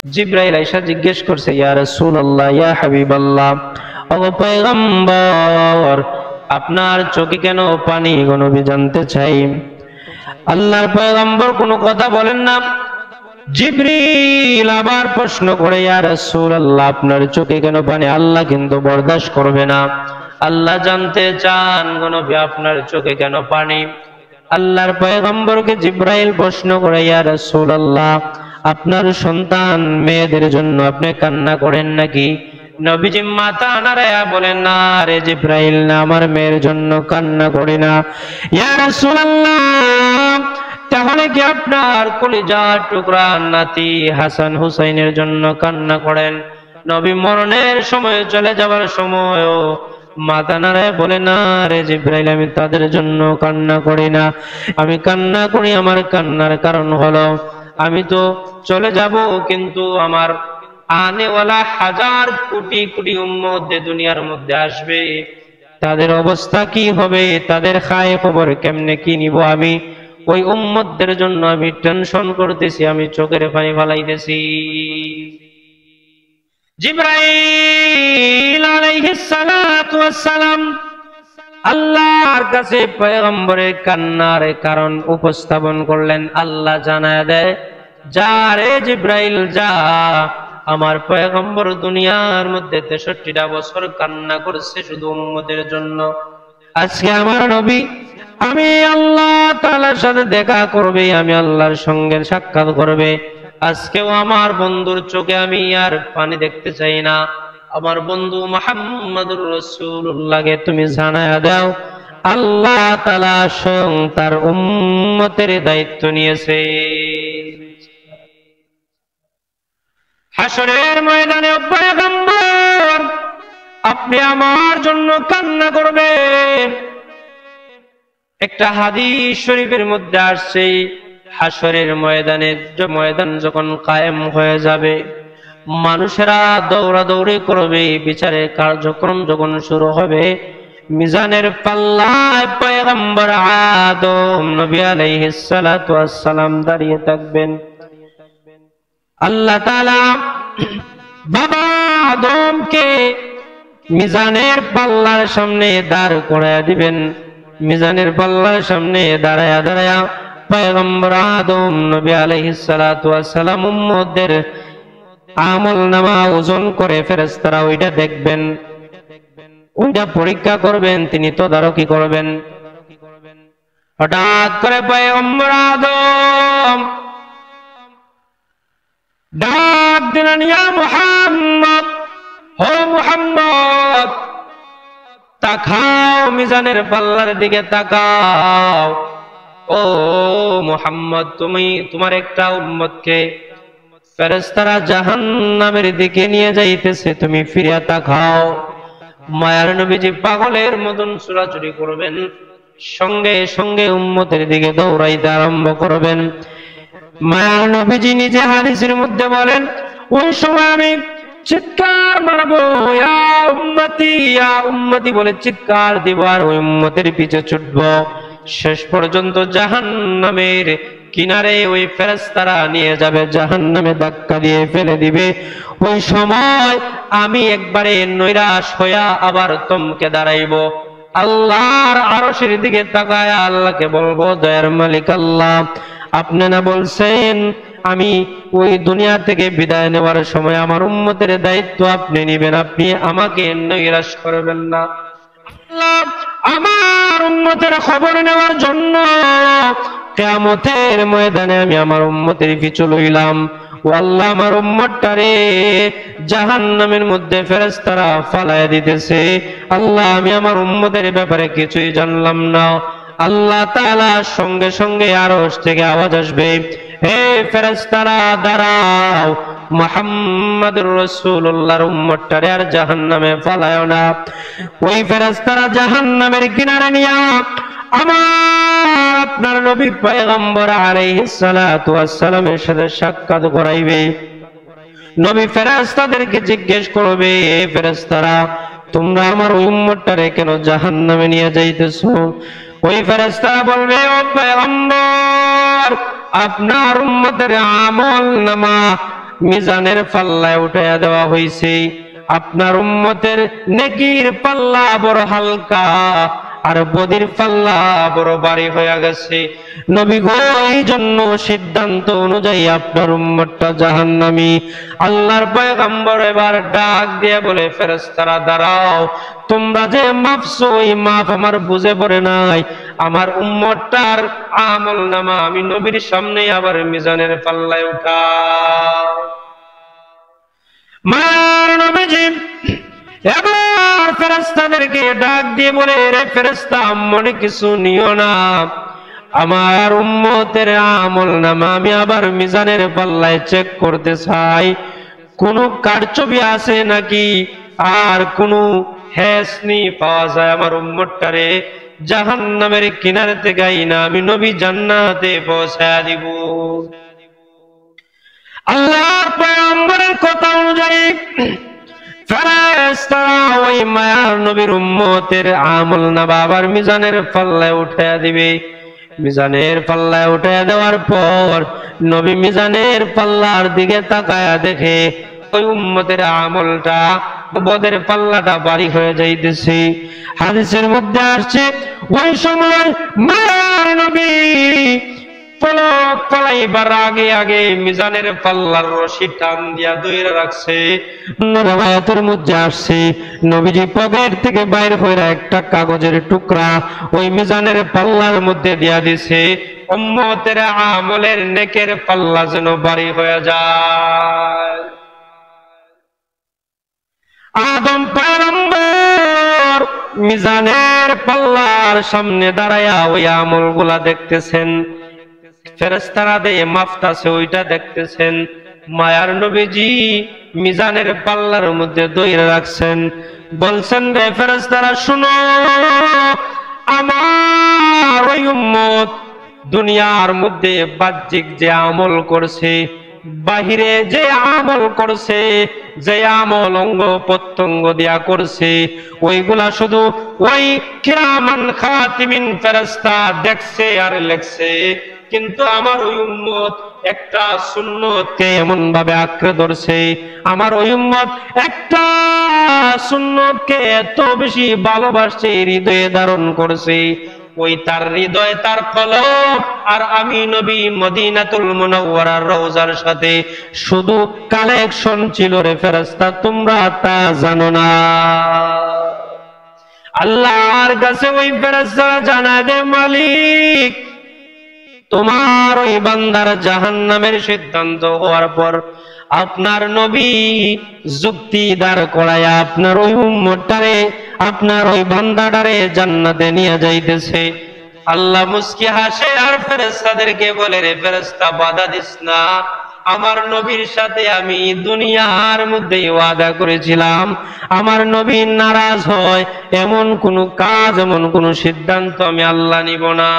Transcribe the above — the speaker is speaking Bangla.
জিবরাইল আয়েশা জিজ্ঞেস করছে, ইয়া রাসূলুল্লাহ, ইয়া হাবিবাল্লাহ, ও পয়গম্বর, আপনার চোখে কেন পানি? নবী জানতে চাই। আল্লাহর পয়গম্বর কোনো কথা বলেন না। জিবরিল আবার প্রশ্ন করে, ইয়া রাসূলুল্লাহ, আপনার চোখে কেন পানি? আল্লাহ কিন্তু বরদাস্ত করবে না। আল্লাহ জানতে চান, নবী আপনার চোখে কেন পানি? আল্লাহর পয়গম্বরকে জিবরাইল প্রশ্ন করে, ইয়া রাসূলুল্লাহ, আপনার সন্তান মেয়েদের জন্য আপনি কান্না করেন নাকি? নবীজি মাথা নাড়ায়া বলেন, না রে জিবরাইল, না, আমার মেয়ের জন্য কান্না করি না। ইয়া রাসূলুল্লাহ, তাহলে কি আপনার কলিজার টুকরা নাতি হাসান হুসাইনের জন্য কান্না করেন? নবী মরণের সময়, চলে যাওয়ার সময়ও মাথা নাড়ায় বলে, না রে জিবরাইল, আমি তাদের জন্য কান্না করি না। আমি কান্না করি, আমার কান্নার কারণ হলো আমি তো চলে যাব, কিন্তু আমার আনেওয়ালা হাজার কোটি কোটি উম্মত দুনিয়ার মধ্যে আসবে, তাদের অবস্থা কি হবে? তাদের খায় খবর কেমনে, কি নিব আমি? ওই উম্মতদের জন্য আমি টেনশন করতেছি, আমি চোখের পানি ফেলাইতেছি। জিবরাইল আলাইহিস সালাতু ওয়াস সালাম আল্লাহর কাছে পয়গম্বরের কান্নার কারণ উপস্থাপন করলেন। আল্লাহ জানায় দেয়, যা রে জিবরাইল যা, আমার পয়গম্বর দুনিয়ার মধ্যে 63টা বছর কান্না করছে শুধু উম্মতের জন্য। আজকে আমার নবী আমি আল্লাহ তাআলার সাথে দেখা করবে, আমি আল্লাহর সঙ্গে সাক্ষাৎ করবে। আজকেও আমার বন্ধুর চোখে আমি আর পানি দেখতে চাই না। আমার বন্ধু মুহাম্মদুর রাসূলুল্লাহকে তুমি জানায়া দাও, আল্লাহ তাআলা স্বয়ং তার উম্মতের দায়িত্ব নিয়েছে। হাসরের ময়দানে পয়গম্বর আপনি আমার জন্য কান্না করবেন। একটা হাদিস শরীফের মধ্যে আসছে, হাসরের ময়দান যখন কায়েম হয়ে যাবে, মানুষেরা দৌড়াদৌড়ি করবে, বিচারের কার্যক্রম যখন শুরু হবে, মিজানের পাল্লায় পয়গম্বর আদম নবী আলাইহিস সালাতু ওয়াস সালাম দাঁড়িয়ে থাকবেন। আল্লাহ তাআলা বাবা আদমকে মিজানের পাল্লার সামনে দাঁড় করায়া দিবেন। মিজানের পাল্লার সামনে দাঁড়ায়া দাঁড়ায়া পয়গম্বর আদম নবী আলাইহিস সালাতু ওয়াস সালাম উম্মতদের আমলনামা ওজন করে ফেরেশতারা ওইটা দেখবেন, ওইটা পরীক্ষা করবেন, তিনি তদারকি করবেন। হঠাৎ করে পয়গম্বর আদম ডাক দিলেন, ইয়া মুহাম্মদ, ও মুহাম্মদ, তাকাও, মিজানের পাল্লার দিকে তাকাও। ও মুহাম্মদ, তুমি তোমার একটা উম্মতকে ফেরেশতারা জাহান্নামের দিকে নিয়ে যাইতেছে, তুমি ফিরে তাকাও। মায়ার নবীজি পাগলের মতন ছোটাছুটি করবেন, সঙ্গে সঙ্গে উম্মতের দিকে দৌড়াইতে আরম্ভ করবেন। মায়ার নবীজি নিজে হাদিসের মধ্যে বলেন, ওই সময় আমি চিৎকার মারবো, ইয়া উম্মতি, ইয়া উম্মতি বলে চিৎকার দিব, আর ওই উম্মতের পিছে ছুটবো। শেষ পর্যন্ত জাহান্নামের কিনারে ওই ফেরেশতারা নিয়ে যাবে, জাহান্নামে ধাক্কা দিয়ে ফেলে দিবে। ওই সময় আমি একবারে নৈরাশ হইয়া আবার থমকে দাঁড়াইবো, আল্লাহর আরশের দিকে তাকায় আল্লাহকে বলবো, দয়ার মালিক আল্লাহ, আপনি না বলছেন আমি ওই দুনিয়া থেকে বিদায় নেওয়ার সময় আমার উম্মতের দায়িত্ব আপনি নেবেন, আপনি আমাকে নৈরাশ করবেন না। আল্লাহ আমার উম্মতের খবর নেওয়ার জন্য কিয়ামতের ময়দানে আমি আমার উম্মতের পিছু লইলাম। ও আল্লাহ, আমার উম্মতটারে জাহান্নামের মধ্যে ফেরেশতারা ফালায়া দিতেছে। আল্লাহ, আমি আমার উম্মতের ব্যাপারে কিছুই জানলাম না। আল্লাহ তাআলা সঙ্গে সঙ্গে আরশ থেকে আওয়াজ আসবে, হে ফেরেশতারা দাঁড়াও, মুহাম্মদুর রাসূলুল্লাহর উম্মতটারে আর জাহান্নামে ফালায়ও না। ওই ফেরেশতারা জাহান্নামের কিনারে নিয়া আমার আপনার নবী পয়গম্বর আলাইহিস সালাতু ওয়াস সালামের সাথে সাক্ষাৎ করাইবে। নবী ফেরেশতাদেরকে জিজ্ঞেস করবে, হে ফেরেশতারা, তোমরা আমার উম্মতটারে কেন জাহান্নামে নিয়ে যাইতেছো? ওই ফেরেশতারা বলবে, ও পয়গম্বর, আপনার উম্মতের আমল নামা মিজানের পাল্লায় উঠাইয়া দেওয়া হয়েছে। আপনার উম্মতের নেকির পাল্লা বড় হালকা আর বদির পাল্লা বড় ভারী হয়ে গেছে। নবী গো, এই জন্য সিদ্ধান্ত অনুযায়ী আপনার উম্মতটা জাহান্নামী। আল্লাহর পয়গম্বর এবার ডাক দিয়ে বলে, ফেরেশতারা দাঁড়াও, তোমরা যে মাপছো এই মাপ আমার বুঝে পড়ে নাই। আমার উম্মতটার আমল নামা আমি নবীর সামনে আবার মিজানের পাল্লায় উঠাও। মার নবীজি এবার ফেরেশতাদেরকে ডাক দিয়ে বলে, রে ফেরেশতা, মনে কিছু নিও না, আমার উম্মতের আমল নামা আমি আবার মিজানের পাল্লায় চেক করতে চাই, কোনো কারচুপি আছে নাকি, আর কোনো হেসনি পাওয়া যায় আমার উম্মতটারে জাহান্নামের কিনারে থেকে না আমি নবী জান্নাতে পৌঁছায়া দিব। আল্লাহর পয়গম্বরের কথা অনুযায়ী ফেরেশতারা ওই মায়ার নবীর উম্মতের আমল নামা আবার মিজানের পাল্লায় উঠাইয়া দিবে। মিজানের পাল্লায় উঠাইয়া দেওয়ার পর নবী মিজানের পাল্লার দিকে তাকায়া দেখে ওই উম্মতের আমলটা বদের পাল্লাটা ভারী হয়ে যাইতেছে। হাদিসের মধ্যে আসছে, ওই সময় মায়ার নবী পলক পলাইবার আগে আগে মিজানের পাল্লার রশি টান দিয়া ধইরা রাখছে। রওয়ায়াতের মধ্যে আসছে, নবীজি পকেট থেকে বাইর হইরা একটা কাগজের টুকরা ওই মিজানের পাল্লার মধ্যে দিয়া দিছে, উম্মতের আমলের নেকের পাল্লা যেন ভারী হয়ে যায়। আদম পয়গম্বর মিজানের পাল্লার সামনে দাঁড়ায়া ওই আমলগুলা দেখতেছেন, ফেরেশতারা দিয়ে মাপতাছে ওইটা দেখতেছেন। মায়ার নবীজি মিজানের পাল্লার মধ্যে ধইরা রাখছেন, বলছেন, রে ফেরেশতারা শুনো, আমার ওই উম্মত দুনিয়ার মধ্যে বাহ্যিক যে আমল করছে, বাহিরে যে আমল করছে, যে আমল অঙ্গ প্রত্যঙ্গ দিয়া করছে, ওইগুলা শুধু ওই কিরামান খাতিমিন ফেরেশতা দেখছে আর লেখছে, কিন্তু আমার ওই উম্মত একটা সুন্নতকে এমন ভাবে আঁকড়ে ধরছে, আমার ওই উম্মত একটা সুন্নতকে এত বেশি ভালোবাসছে, হৃদয়ে ধারণ করছে, ওই তার হৃদয় তার কলব আর আমি নবী মদিনাতুল মুনাওয়ারার রওজার সাথে শুধু কালেকশন ছিল রে ফেরেশতা, তোমরা তা জানো না। আল্লাহর কাছে ওই ফেরেশতারা জানায় দে, মালিক তোমার ওই বান্দার জাহান্নামের সিদ্ধান্ত হওয়ার পর আপনার নবী যুক্তি দাঁড় করায়া আপনার ওই উম্মতটারে, আপনার ওই বান্দাটারে জান্নাতে নিয়ে যাইতেছে। আল্লাহ মুস্কি হাসে আর ফেরেশতাদেরকে বলে, রে ফেরেশতা, বাধা দিস না, আমার নবীর সাথে আমি দুনিয়ার মধ্যে ওয়াদা করেছিলাম, আমার নবী নারাজ হয় এমন কোন কাজ, এমন কোন সিদ্ধান্ত আমি আল্লাহ নিব না।